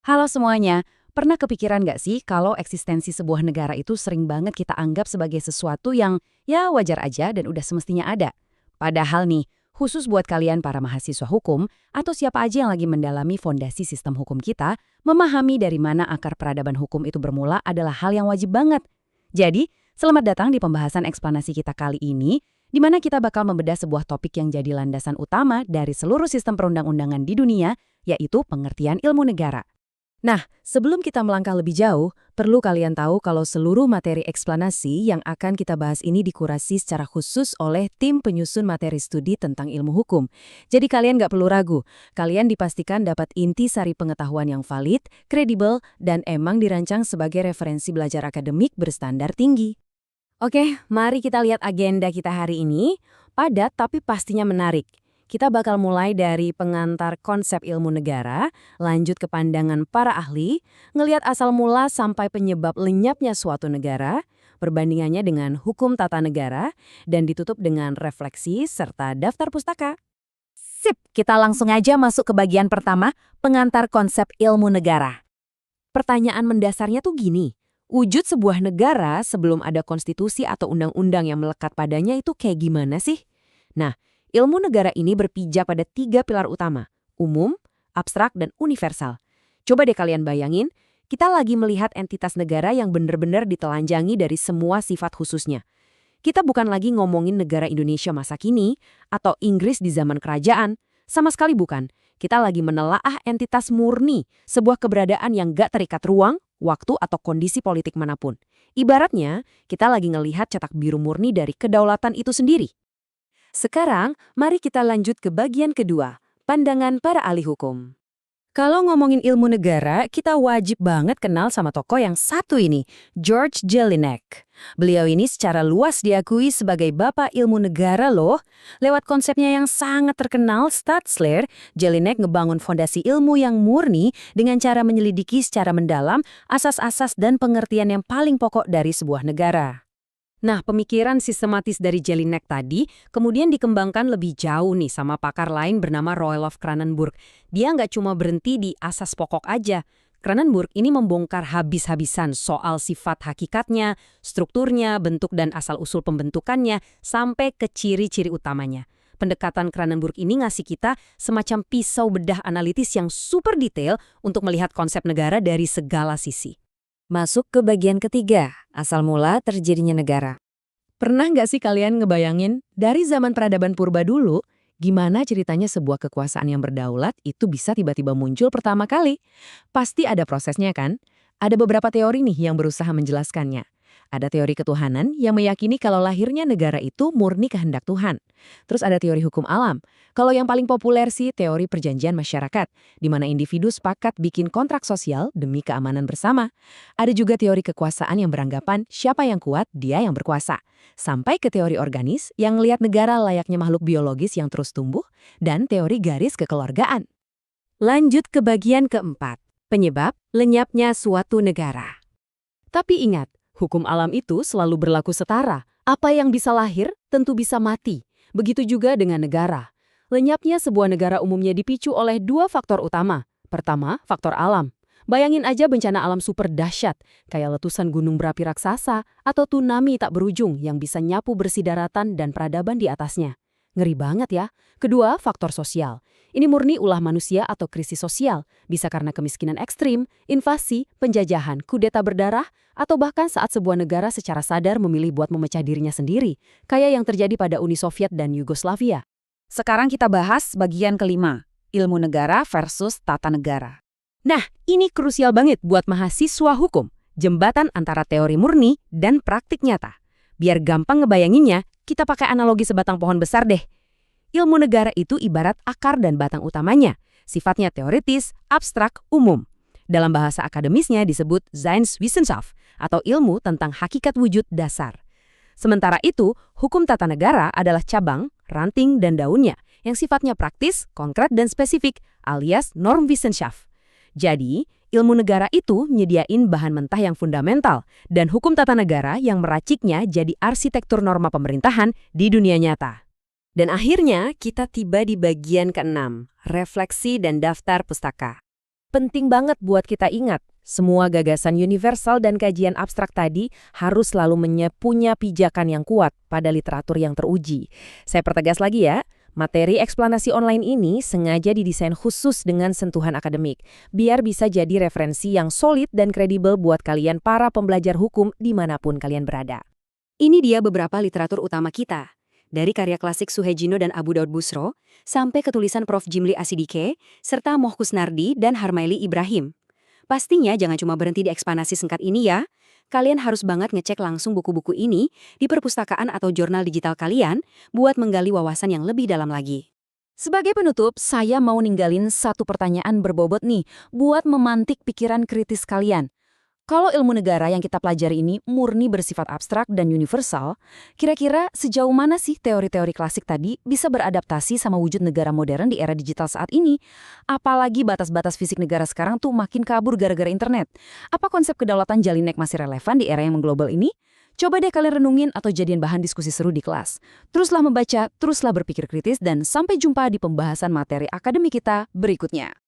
Halo semuanya, pernah kepikiran nggak sih kalau eksistensi sebuah negara itu sering banget kita anggap sebagai sesuatu yang ya wajar aja dan udah semestinya ada? Padahal nih, khusus buat kalian para mahasiswa hukum atau siapa aja yang lagi mendalami fondasi sistem hukum kita, memahami dari mana akar peradaban hukum itu bermula adalah hal yang wajib banget. Jadi, selamat datang di pembahasan eksplanasi kita kali ini, di mana kita bakal membedah sebuah topik yang jadi landasan utama dari seluruh sistem perundang-undangan di dunia, yaitu pengertian ilmu negara. Nah, sebelum kita melangkah lebih jauh, perlu kalian tahu kalau seluruh materi eksplanasi yang akan kita bahas ini dikurasi secara khusus oleh tim penyusun materi studi tentang ilmu hukum. Jadi kalian nggak perlu ragu, kalian dipastikan dapat inti sari pengetahuan yang valid, kredibel, dan emang dirancang sebagai referensi belajar akademik berstandar tinggi. Oke, mari kita lihat agenda kita hari ini. Padat tapi pastinya menarik. Kita bakal mulai dari pengantar konsep ilmu negara, lanjut ke pandangan para ahli, ngelihat asal mula sampai penyebab lenyapnya suatu negara, perbandingannya dengan hukum tata negara, dan ditutup dengan refleksi serta daftar pustaka. Sip, kita langsung aja masuk ke bagian pertama, pengantar konsep ilmu negara. Pertanyaan mendasarnya tuh gini, wujud sebuah negara sebelum ada konstitusi atau undang-undang yang melekat padanya itu kayak gimana sih? Nah, ilmu negara ini berpijak pada 3 pilar utama, umum, abstrak, dan universal. Coba deh kalian bayangin, kita lagi melihat entitas negara yang benar-benar ditelanjangi dari semua sifat khususnya. Kita bukan lagi ngomongin negara Indonesia masa kini, atau Inggris di zaman kerajaan. Sama sekali bukan. Kita lagi menelaah entitas murni, sebuah keberadaan yang gak terikat ruang, waktu, atau kondisi politik manapun. Ibaratnya, kita lagi ngelihat cetak biru murni dari kedaulatan itu sendiri. Sekarang, mari kita lanjut ke bagian kedua, pandangan para ahli hukum. Kalau ngomongin ilmu negara, kita wajib banget kenal sama tokoh yang satu ini, George Jelinek. Beliau ini secara luas diakui sebagai bapak ilmu negara loh. Lewat konsepnya yang sangat terkenal, Staatsleer, Jelinek ngebangun fondasi ilmu yang murni dengan cara menyelidiki secara mendalam asas-asas dan pengertian yang paling pokok dari sebuah negara. Nah, pemikiran sistematis dari Jelinek tadi kemudian dikembangkan lebih jauh nih sama pakar lain bernama Roelof Kranenburg. Dia nggak cuma berhenti di asas pokok aja. Kranenburg ini membongkar habis-habisan soal sifat hakikatnya, strukturnya, bentuk dan asal-usul pembentukannya, sampai ke ciri-ciri utamanya. Pendekatan Kranenburg ini ngasih kita semacam pisau bedah analitis yang super detail untuk melihat konsep negara dari segala sisi. Masuk ke bagian ketiga, asal mula terjadinya negara. Pernah nggak sih kalian ngebayangin, dari zaman peradaban purba dulu, gimana ceritanya sebuah kekuasaan yang berdaulat itu bisa tiba-tiba muncul pertama kali? Pasti ada prosesnya kan? Ada beberapa teori nih yang berusaha menjelaskannya. Ada teori ketuhanan yang meyakini kalau lahirnya negara itu murni kehendak Tuhan. Terus ada teori hukum alam. Kalau yang paling populer sih teori perjanjian masyarakat, di mana individu sepakat bikin kontrak sosial demi keamanan bersama. Ada juga teori kekuasaan yang beranggapan siapa yang kuat, dia yang berkuasa. Sampai ke teori organis yang ngelihat negara layaknya makhluk biologis yang terus tumbuh, dan teori garis kekeluargaan. Lanjut ke bagian keempat, penyebab lenyapnya suatu negara. Tapi ingat, hukum alam itu selalu berlaku setara. Apa yang bisa lahir, tentu bisa mati. Begitu juga dengan negara. Lenyapnya sebuah negara umumnya dipicu oleh 2 faktor utama. Pertama, faktor alam. Bayangin aja bencana alam super dahsyat, kayak letusan gunung berapi raksasa atau tsunami tak berujung yang bisa nyapu bersih daratan dan peradaban di atasnya. Ngeri banget ya. Kedua, faktor sosial. Ini murni ulah manusia atau krisis sosial. Bisa karena kemiskinan ekstrim, invasi, penjajahan, kudeta berdarah, atau bahkan saat sebuah negara secara sadar memilih buat memecah dirinya sendiri, kayak yang terjadi pada Uni Soviet dan Yugoslavia. Sekarang kita bahas bagian kelima, ilmu negara versus tata negara. Nah, ini krusial banget buat mahasiswa hukum, jembatan antara teori murni dan praktik nyata. Biar gampang ngebayanginnya, kita pakai analogi sebatang pohon besar deh. Ilmu negara itu ibarat akar dan batang utamanya, sifatnya teoritis, abstrak, umum. Dalam bahasa akademisnya disebut Seinswissenschaft, atau ilmu tentang hakikat wujud dasar. Sementara itu, hukum tata negara adalah cabang, ranting, dan daunnya, yang sifatnya praktis, konkret, dan spesifik, alias Normwissenschaft. Jadi, ilmu negara itu nyediain bahan mentah yang fundamental, dan hukum tata negara yang meraciknya jadi arsitektur norma pemerintahan di dunia nyata. Dan akhirnya kita tiba di bagian ke-6, refleksi dan daftar pustaka. Penting banget buat kita ingat, semua gagasan universal dan kajian abstrak tadi harus selalu punya pijakan yang kuat pada literatur yang teruji. Saya pertegas lagi ya, materi eksplanasi online ini sengaja didesain khusus dengan sentuhan akademik, biar bisa jadi referensi yang solid dan kredibel buat kalian para pembelajar hukum dimanapun kalian berada. Ini dia beberapa literatur utama kita. Dari karya klasik Suhejino dan Abu Daud Busro, sampai ke tulisan Prof. Jimli Asidike, serta Mohkus Nardi dan Harmaili Ibrahim. Pastinya jangan cuma berhenti di eksplanasi singkat ini ya. Kalian harus banget ngecek langsung buku-buku ini di perpustakaan atau jurnal digital kalian buat menggali wawasan yang lebih dalam lagi. Sebagai penutup, saya mau ninggalin satu pertanyaan berbobot nih buat memantik pikiran kritis kalian. Kalau ilmu negara yang kita pelajari ini murni bersifat abstrak dan universal, kira-kira sejauh mana sih teori-teori klasik tadi bisa beradaptasi sama wujud negara modern di era digital saat ini? Apalagi batas-batas fisik negara sekarang tuh makin kabur gara-gara internet. Apa konsep kedaulatan Jelinek masih relevan di era yang mengglobal ini? Coba deh kalian renungin atau jadiin bahan diskusi seru di kelas. Teruslah membaca, teruslah berpikir kritis, dan sampai jumpa di pembahasan materi akademik kita berikutnya.